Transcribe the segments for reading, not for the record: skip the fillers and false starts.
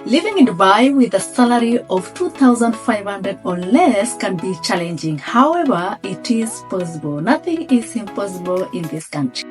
Living in Dubai with a salary of 2,500 or less can be challenging. However, it is possible. Nothing is impossible in this country.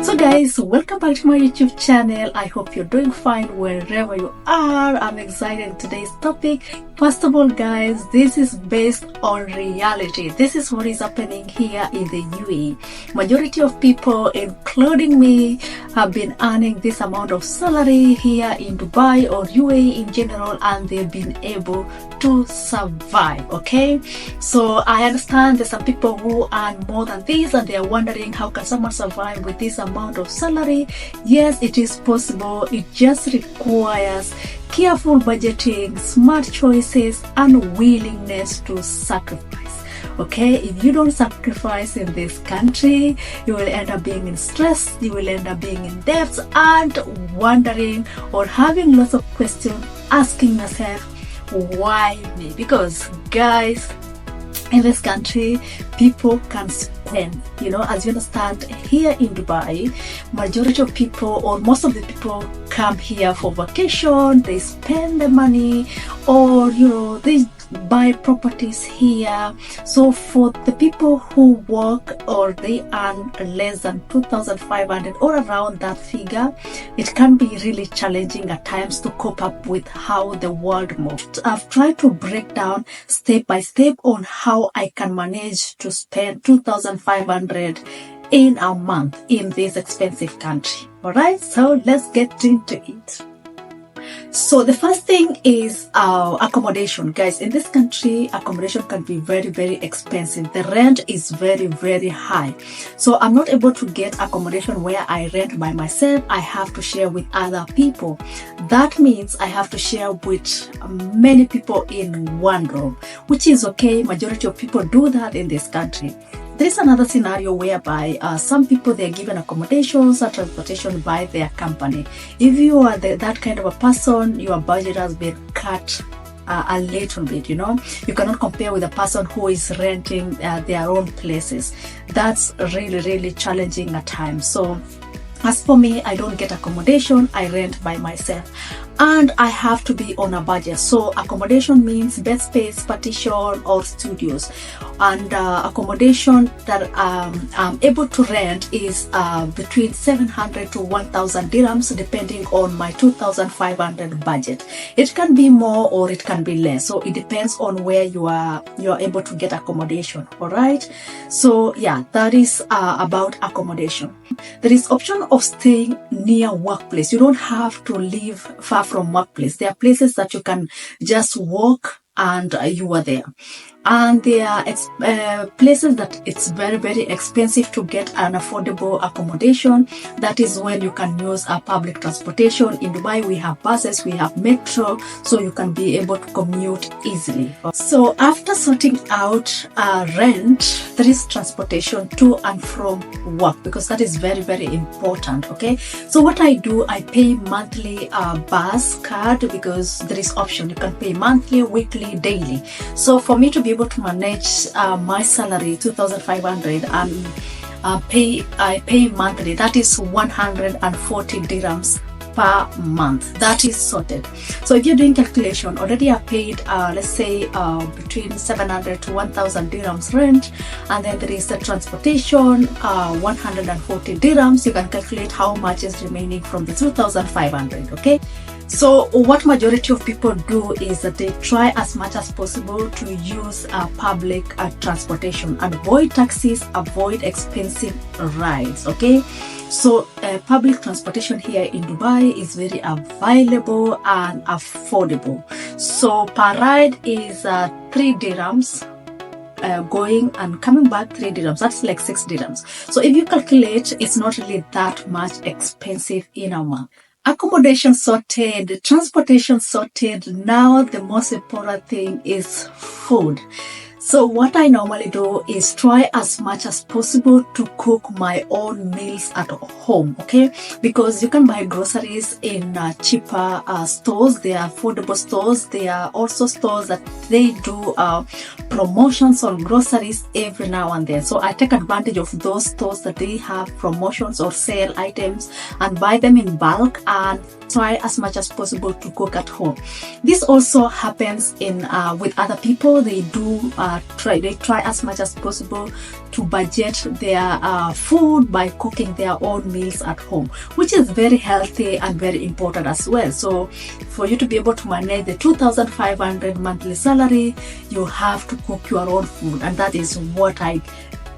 So guys, welcome back to my YouTube channel. I hope you're doing fine wherever you are. I'm excited in today's topic. First of all, guys, this is based on reality. This is what is happening here in the UAE. Majority of people, including me, have been earning this amount of salary here in Dubai or UAE in general, and they've been able to survive. Okay, so I understand there's some people who earn more than this and they're wondering how can someone survive with this amount of salary. Yes, it is possible. It just requires careful budgeting, smart choices, and willingness to sacrifice. Okay, if you don't sacrifice in this country, you will end up being in stress, you will end up being in debts and wondering or having lots of questions, asking yourself, why me? Because guys, in this country, people can spend, as you understand, here in Dubai, majority of people or most of the people come here for vacation, they spend the money, or they buy properties here. So for the people who work or they earn less than 2,500 or around that figure, it can be really challenging at times to cope up with how the world moves. I've tried to break down step by step on how I can manage to spend 2,500 in a month in this expensive country. Alright, so let's get into it. So the first thing is accommodation. Guys, in this country, accommodation can be very, very expensive. The rent is very, very high. So I'm not able to get accommodation where I rent by myself. I have to share with other people. That means I have to share with many people in one room, which is okay. Majority of people do that in this country. There is another scenario whereby some people, they're given accommodations or transportation by their company. If you are that kind of a person, your budget has been cut a little bit, You cannot compare with a person who is renting their own places. That's really, really challenging at times. So as for me, I don't get accommodation, I rent by myself. And I have to be on a budget. So accommodation means bed space, partition, or studios. And accommodation that I'm able to rent is between 700 to 1,000 dirhams, depending on my 2,500 budget. It can be more or it can be less. So it depends on where you are able to get accommodation. All right. So yeah, that is about accommodation. There is option of staying near workplace. You don't have to live far from workplace. There are places that you can just walk and you are there. And there are places that it's very, very expensive to get an affordable accommodation. That is when you can use a public transportation. In Dubai, we have buses, we have metro, so you can be able to commute easily. So after sorting out rent, there is transportation to and from work, because that is very, very important. Okay, so what I do, I pay monthly bus card, because there is option. You can pay monthly, weekly, daily. So for me to be able to manage my salary 2,500 and I pay monthly, that is 140 dirhams per month. That is sorted. So if you're doing calculation, already I paid let's say between 700 to 1,000 dirhams rent, and then there is the transportation 140 dirhams. You can calculate how much is remaining from the 2,500. Okay, so what majority of people do is that they try as much as possible to use public transportation, and avoid taxis, avoid expensive rides. Okay, so public transportation here in Dubai is very available and affordable. So per ride is 3 dirhams. Going and coming back 3 dirhams, that's like 6 dirhams. So if you calculate, it's not really that much expensive in a month. Accommodation sorted, transportation sorted. Now the most important thing is food. So what I normally do is try as much as possible to cook my own meals at home, okay? Because you can buy groceries in cheaper stores. They are affordable stores. There are also stores that they do promotions on groceries every now and then. So I take advantage of those stores that they have promotions or sale items and buy them in bulk and try as much as possible to cook at home. This also happens in with other people. They do try as much as possible to budget their food by cooking their own meals at home, which is very healthy and very important as well. So for you to be able to manage the 2,500 monthly salary, you have to cook your own food, and that is what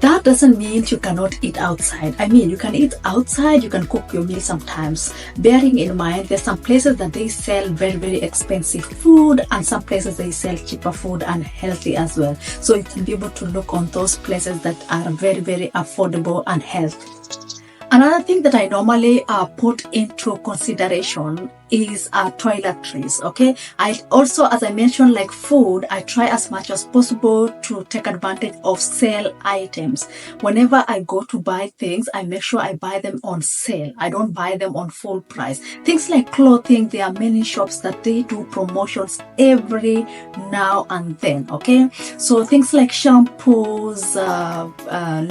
that doesn't mean you cannot eat outside. I mean, you can eat outside, you can cook your meal sometimes. Bearing in mind, there's some places that they sell very, very expensive food, and some places they sell cheaper food and healthy as well. So you can be able to look on those places that are very, very affordable and healthy. Another thing that I normally put into consideration is toiletries, okay? I also, as I mentioned, like food, I try as much as possible to take advantage of sale items. Whenever I go to buy things, I make sure I buy them on sale. I don't buy them on full price. Things like clothing, there are many shops that they do promotions every now and then, okay? So things like shampoos,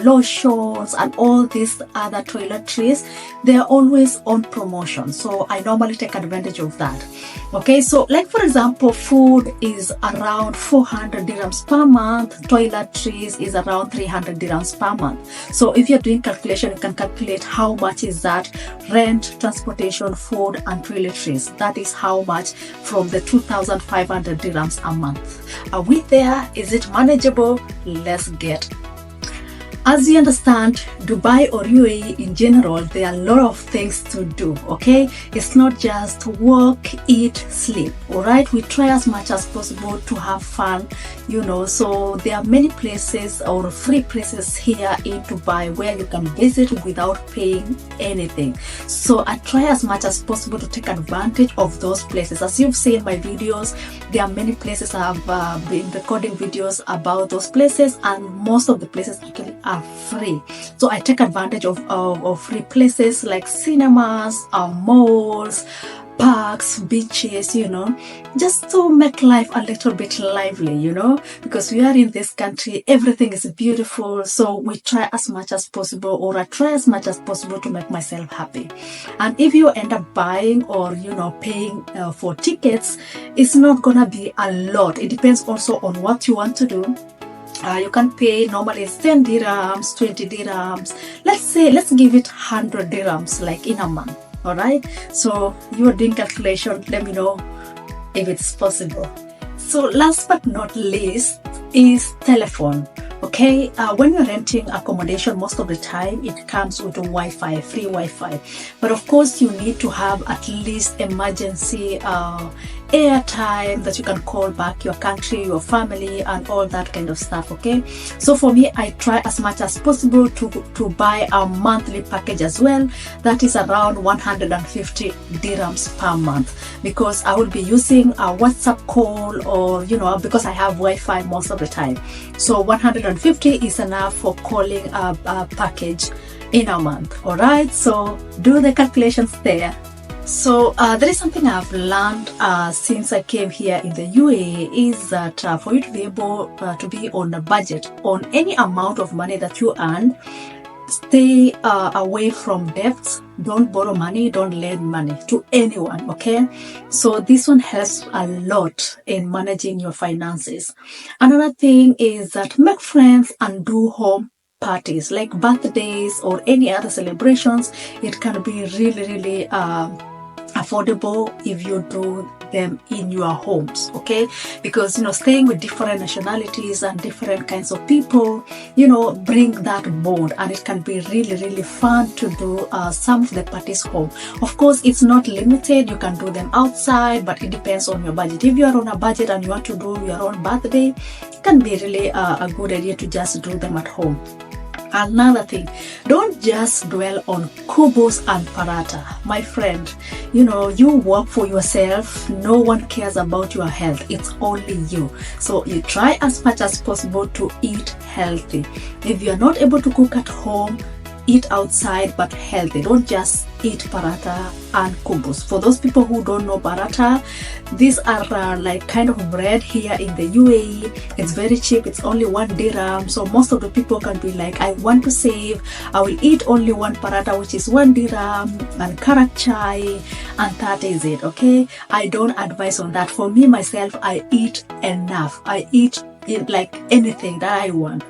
lotions, and all these other toiletries, they are always on promotion. So I normally take advantage of that. Okay, so like for example, food is around 400 dirhams per month, toiletries is around 300 dirhams per month. So if you're doing calculation, you can calculate how much is that: rent, transportation, food, and toiletries. That is how much from the 2,500 dirhams a month. Are we there? Is it manageable? Let's get. As you understand, Dubai or UAE in general, there are a lot of things to do, okay? It's not just work, eat, sleep, all right? We try as much as possible to have fun, you know, so there are many places or free places here in Dubai where you can visit without paying anything. So I try as much as possible to take advantage of those places. As you've seen my videos, there are many places I have been recording videos about those places, and most of the places actually are free. So I take advantage of free places like cinemas, malls, parks, beaches, you know, just to make life a little bit lively, you know, because we are in this country, everything is beautiful. So we try as much as possible, or I try as much as possible to make myself happy. And if you end up buying or, you know, paying for tickets, it's not gonna be a lot. It depends also on what you want to do. You can pay normally 10 dirhams, 20 dirhams. Let's give it 100 dirhams like in a month. All right. So you are doing calculation. Let me know if it's possible. So last but not least is telephone. Okay, when you're renting accommodation, most of the time it comes with Wi-Fi, free Wi-Fi. But of course, you need to have at least emergency airtime that you can call back your country, your family, and all that kind of stuff. Okay, so for me, I try as much as possible to buy a monthly package as well. That is around 150 dirhams per month, because I will be using a WhatsApp call, or, you know, because I have Wi-Fi most of the time. So 150 is enough for calling a package in a month. All right, so do the calculations there. So there is something I've learned since I came here in the UAE, is that for you to be able to be on a budget on any amount of money that you earn, stay away from debts. Don't borrow money, don't lend money to anyone, okay? So this one helps a lot in managing your finances. Another thing is that make friends and do home parties like birthdays or any other celebrations. It can be really, really affordable if you do them in your homes, okay? Because, you know, staying with different nationalities and different kinds of people, you know, bring that bond, and it can be really, really fun to do some of the parties home. Of course, it's not limited. You can do them outside, but it depends on your budget. If you are on a budget and you want to do your own birthday, it can be really a good idea to just do them at home. Another thing, don't just dwell on kubus and paratha. My friend, you know, you work for yourself. No one cares about your health. It's only you. So you try as much as possible to eat healthy. If you're not able to cook at home, eat outside, but healthy. Don't just eat paratha and kubus. For those people who don't know paratha, these are like kind of bread here in the UAE. It's very cheap. It's only 1 dirham. So most of the people can be like, I want to save. I will eat only one paratha, which is 1 dirham, and karak chai, and that is it. Okay, I don't advise on that. For me myself, I eat enough. I eat like anything that I want.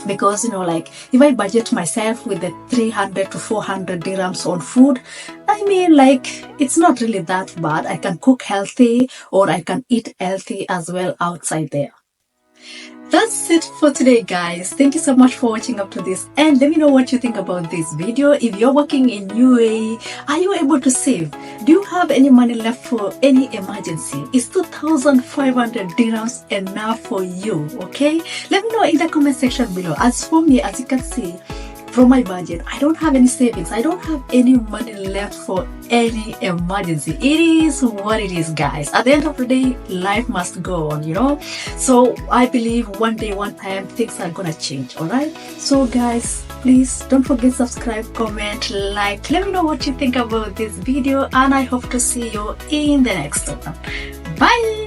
Because, you know, like if I budget myself with the 300 to 400 dirhams on food, I mean, like, it's not really that bad. I can cook healthy, or I can eat healthy as well outside there. That's it for today, guys. Thank you so much for watching up to this, and let me know what you think about this video. If you're working in UAE, are you able to save? Do you have any money left for any emergency? Is 2,500 dirhams enough for you? Okay, let me know in the comment section below. As for me, as you can see from my budget, I don't have any savings. I don't have any money left for any emergency. It is what it is, guys. At the end of the day, life must go on, you know. So I believe one day, one time, things are gonna change. All right. So guys, please don't forget, subscribe, comment, like. Let me know what you think about this video, and I hope to see you in the next one. Bye.